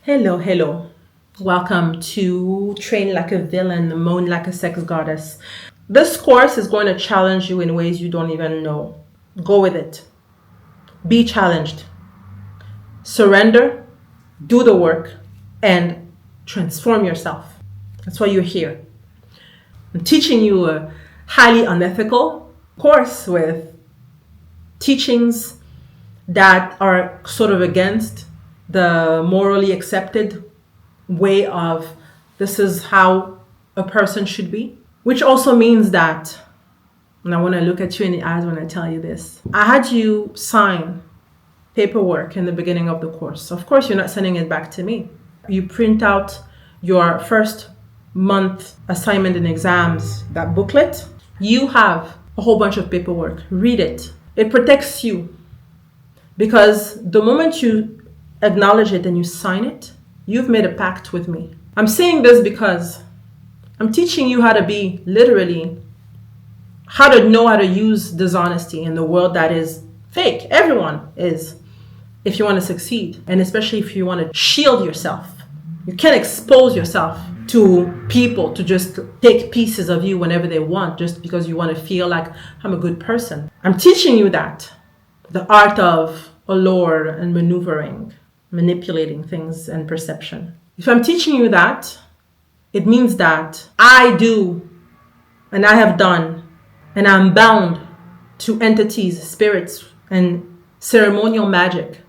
Hello, hello. Welcome to Train Like a Villain, Moan Like a Sex Goddess. This course is going to challenge you in ways you don't even know. Go with it. Be challenged. Surrender, do the work, and transform yourself. That's why you're here. I'm teaching you a highly unethical course with teachings that are sort of against the morally accepted way of this is how a person should be, which also means that, and I want to look at you in the eyes when I tell you this, I had you sign paperwork in the beginning of the course. Of course, you're not sending it back to me. You print out your first month assignment and exams, that booklet. You have a whole bunch of paperwork. Read it. It protects you because the moment you acknowledge it and you sign it, you've made a pact with me. I'm saying this because I'm teaching you how to be literally, how to know how to use dishonesty in the world that is fake. Everyone is, if you want to succeed, and especially if you want to shield yourself. You can't expose yourself to people to just take pieces of you whenever they want, just because you want to feel like I'm a good person. I'm teaching you that, the art of allure and maneuvering, manipulating things and perception. If I'm teaching you that, it means that I do and I have done and I'm bound to entities, spirits, and ceremonial magic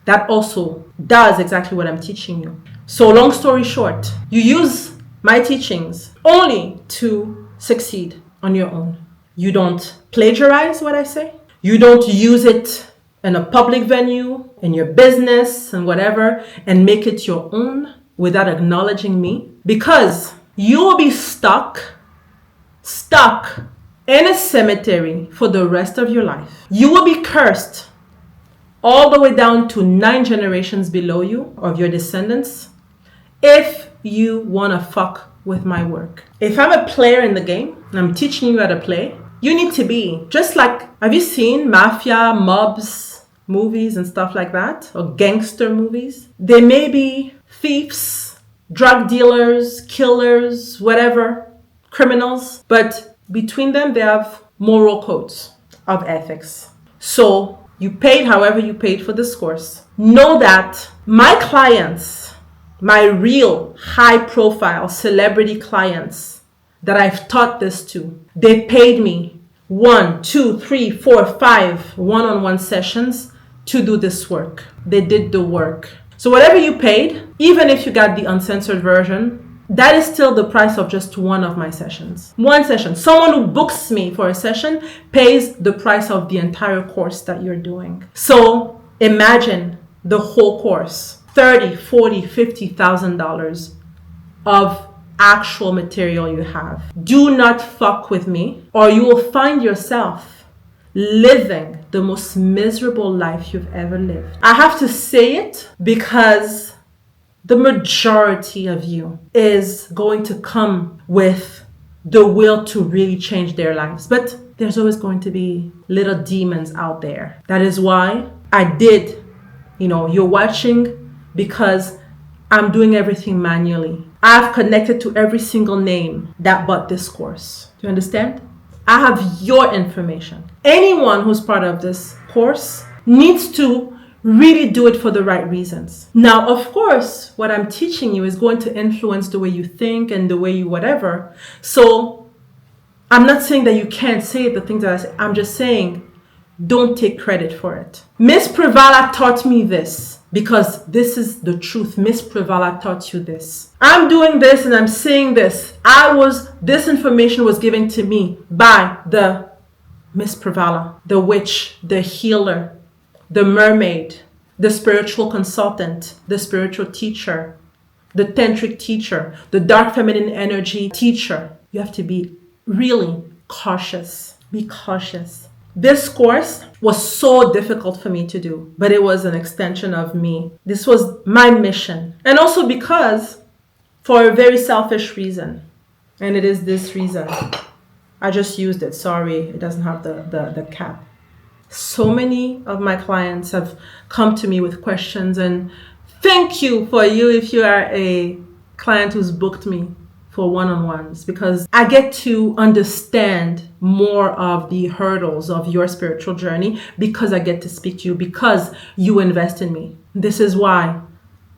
that also does exactly what I'm teaching you. So long story short, you use my teachings only to succeed on your own. You don't plagiarize what I say. You don't use it in a public venue, in your business and whatever, and make it your own without acknowledging me. Because you will be stuck in a cemetery for the rest of your life. You will be cursed all the way down to 9 generations below you of your descendants if you want to fuck with my work. If I'm a player in the game and I'm teaching you how to play, you need to be just like, have you seen mafia, mobs, movies and stuff like that, or gangster movies? They may be thieves, drug dealers, killers, whatever, criminals, but between them they have moral codes of ethics. So you paid however you paid for this course. Know that my clients, my real high profile celebrity clients that I've taught this to, they paid me 1, 2, 3, 4, 5 one-on-one sessions to do this work. They did the work. So whatever you paid, even if you got the uncensored version, that is still the price of just one of my sessions. One session. Someone who books me for a session pays the price of the entire course that you're doing. So imagine the whole course, $30,000, $40,000, $50,000 of actual material you have. Do not fuck with me, or you will find yourself living the most miserable life you've ever lived. I have to say it because the majority of you is going to come with the will to really change their lives. But there's always going to be little demons out there. That is why I did, you're watching because I'm doing everything manually. I've connected to every single name that bought this course. Do you understand? I have your information. Anyone who's part of this course needs to really do it for the right reasons. Now, of course, what I'm teaching you is going to influence the way you think and the way you whatever. So I'm not saying that you can't say the things that I say. I'm just saying, don't take credit for it. Miss Prevala taught me this because this is the truth. Miss Prevala taught you this. I'm doing this and I'm saying this. This information was given to me by the Miss Prevala, the witch, the healer, the mermaid, the spiritual consultant, the spiritual teacher, the tantric teacher, the dark feminine energy teacher. You have to be really cautious. Be cautious. This course was so difficult for me to do, but it was an extension of me. This was my mission. And also because, for a very selfish reason, and it is this reason. I just used it. Sorry, it doesn't have the cap. So many of my clients have come to me with questions and Thank you for you if you are a client who's booked me for one-on-ones, because I get to understand more of the hurdles of your spiritual journey because I get to speak to you, because you invest in me. This is why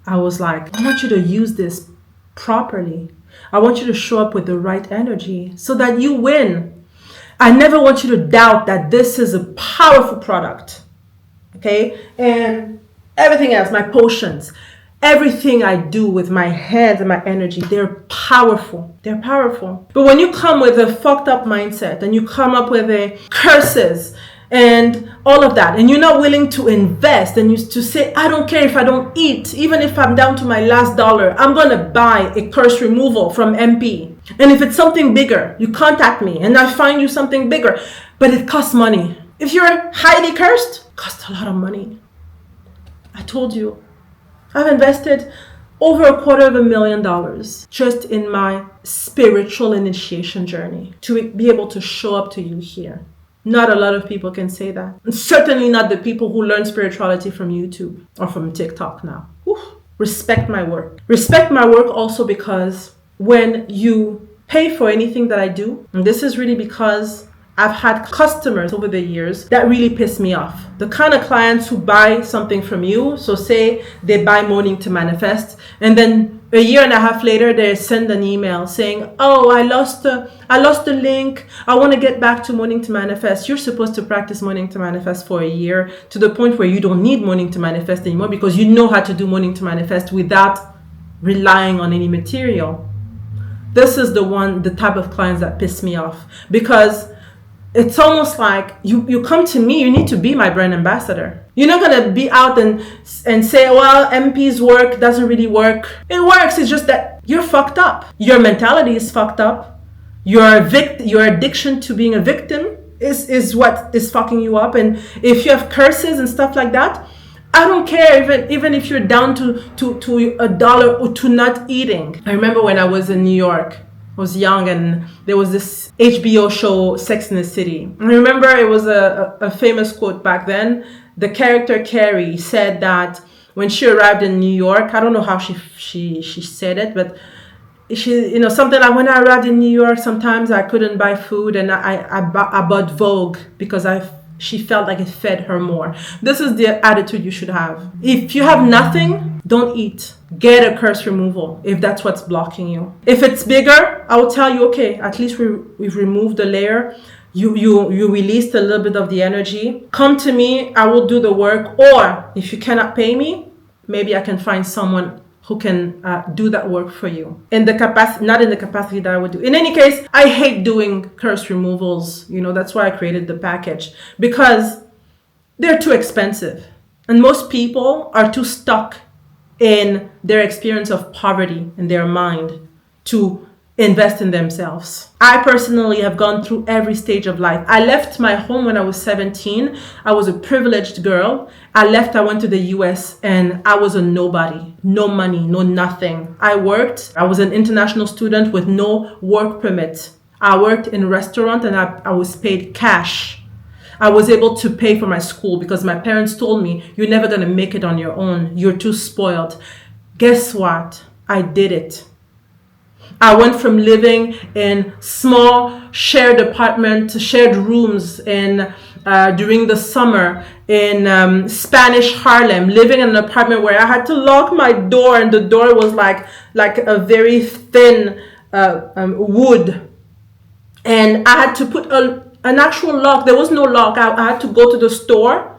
I was like, I want you to use this properly. I want you to show up with the right energy so that you win. I never want you to doubt that this is a powerful product. Okay? And everything else, my potions, everything I do with my hands and my energy, they're powerful. They're powerful. But when you come with a fucked up mindset and you come up with a curses and all of that, and you're not willing to invest and you to say, I don't care if I don't eat, even if I'm down to my last dollar, I'm going to buy a curse removal from MP. And if it's something bigger, you contact me and I find you something bigger, but it costs money. If you're highly cursed, it costs a lot of money. I told you, I've invested over $250,000 just in my spiritual initiation journey to be able to show up to you here. Not a lot of people can say that. And certainly not the people who learn spirituality from YouTube or from TikTok now. Whew. Respect my work. Respect my work also because when you pay for anything that I do, and this is really because I've had customers over the years that really piss me off. The kind of clients who buy something from you, so say they buy Moaning to Manifest, and then a year and a half later they send an email saying, oh, I lost the link. I want to get back to Moaning to Manifest. You're supposed to practice Moaning to Manifest for a year to the point where you don't need Moaning to Manifest anymore because you know how to do Moaning to Manifest without relying on any material. This is the type of clients that piss me off, because it's almost like you come to me, you need to be my brand ambassador. You're not going to be out and say, well, MP's work doesn't really work. It works. It's just that you're fucked up. Your mentality is fucked up. Your addiction to being a victim is what is fucking you up. And if you have curses and stuff like that, I don't care even if you're down to $1 or to not eating. I remember when I was in New York, I was young, and there was this HBO show, Sex in the City. I remember it was a famous quote back then. The character Carrie said that when she arrived in New York, I don't know how she said it, but she, something like, when I arrived in New York, sometimes I couldn't buy food, and I bought Vogue because she felt like it fed her more. This is the attitude you should have. If you have nothing, don't eat. Get a curse removal if that's what's blocking you. If it's bigger, I will tell you, okay, at least we've removed the layer. You released a little bit of the energy. Come to me, I will do the work. Or if you cannot pay me, maybe I can find someone who can do that work for you. Not in the capacity that I would do. In any case, I hate doing curse removals. That's why I created the package, because they're too expensive. And most people are too stuck in their experience of poverty in their mind to invest in themselves. I personally have gone through every stage of life. I left my home when I was 17. I was a privileged girl. I went to the US, and I was a nobody. No money, no nothing. I worked. I was an international student with no work permit. I worked in a restaurant, and I was paid cash. I was able to pay for my school because my parents told me, you're never going to make it on your own. You're too spoiled. Guess what? I did it. I went from living in small shared apartment to shared rooms during the summer in Spanish Harlem, living in an apartment where I had to lock my door, and the door was like a very thin wood. And I had to put an actual lock. There was no lock. I had to go to the store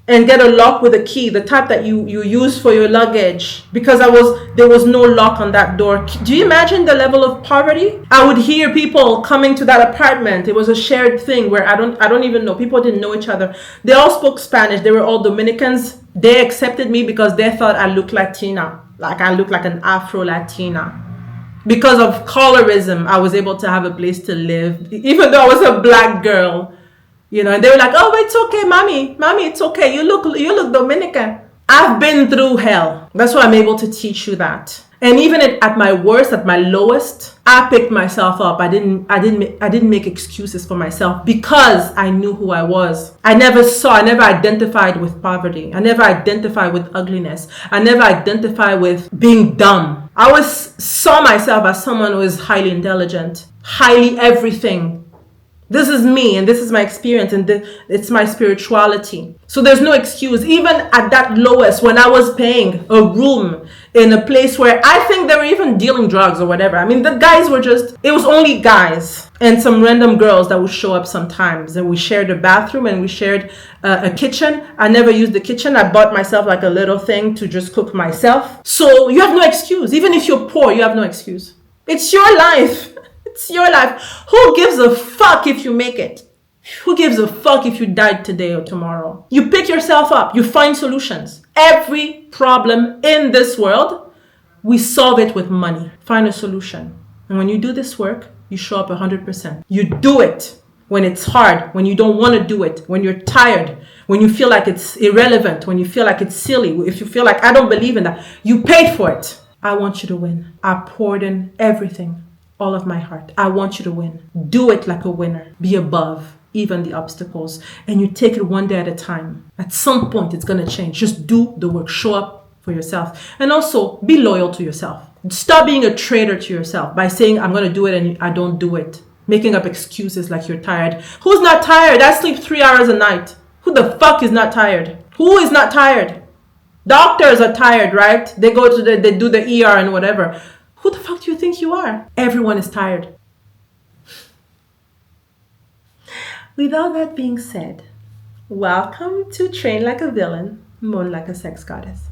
and get a lock with a key, the type that you use for your luggage, because there was no lock on that door. Do you imagine the level of poverty? I would hear people coming to that apartment. It was a shared thing where I don't even know. People didn't know each other. They all spoke Spanish. They were all Dominicans. They accepted me because they thought I looked Latina, like I looked like an Afro-Latina. Because of colorism, I was able to have a place to live, even though I was a black girl. And they were like, oh, it's okay, mommy, it's okay. You look Dominican. I've been through hell. That's why I'm able to teach you that. And even at my worst, at my lowest, I picked myself up. I didn't make excuses for myself because I knew who I was. I never identified with poverty. I never identified with ugliness. I never identified with being dumb. I saw myself as someone who is highly intelligent, highly everything. This is me and this is my experience and it's my spirituality. So there's no excuse. Even at that lowest, when I was paying a room in a place where I think they were even dealing drugs or whatever. I mean, the guys were it was only guys and some random girls that would show up sometimes. And we shared a bathroom and we shared a kitchen. I never used the kitchen. I bought myself like a little thing to just cook myself. So you have no excuse. Even if you're poor, you have no excuse. It's your life. It's your life. Who gives a fuck if you make it? Who gives a fuck if you died today or tomorrow? You pick yourself up. You find solutions. Every problem in this world, we solve it with money. Find a solution. And when you do this work, you show up 100%. You do it when it's hard, when you don't want to do it, when you're tired, when you feel like it's irrelevant, when you feel like it's silly, if you feel like I don't believe in that. You paid for it. I want you to win. I poured in everything. All of my heart. I want you to win. Do it like a winner. Be above even the obstacles. And you take it one day at a time. At some point, it's going to change. Just do the work. Show up for yourself. And also, be loyal to yourself. Stop being a traitor to yourself by saying, I'm going to do it and I don't do it. Making up excuses like you're tired. Who's not tired? I sleep 3 hours a night. Who the fuck is not tired? Who is not tired? Doctors are tired, right? They they do the ER and whatever. Who the fuck do you think you are? Everyone is tired. With all that being said, welcome to Train Like a Villain, Moan Like a Sex Goddess.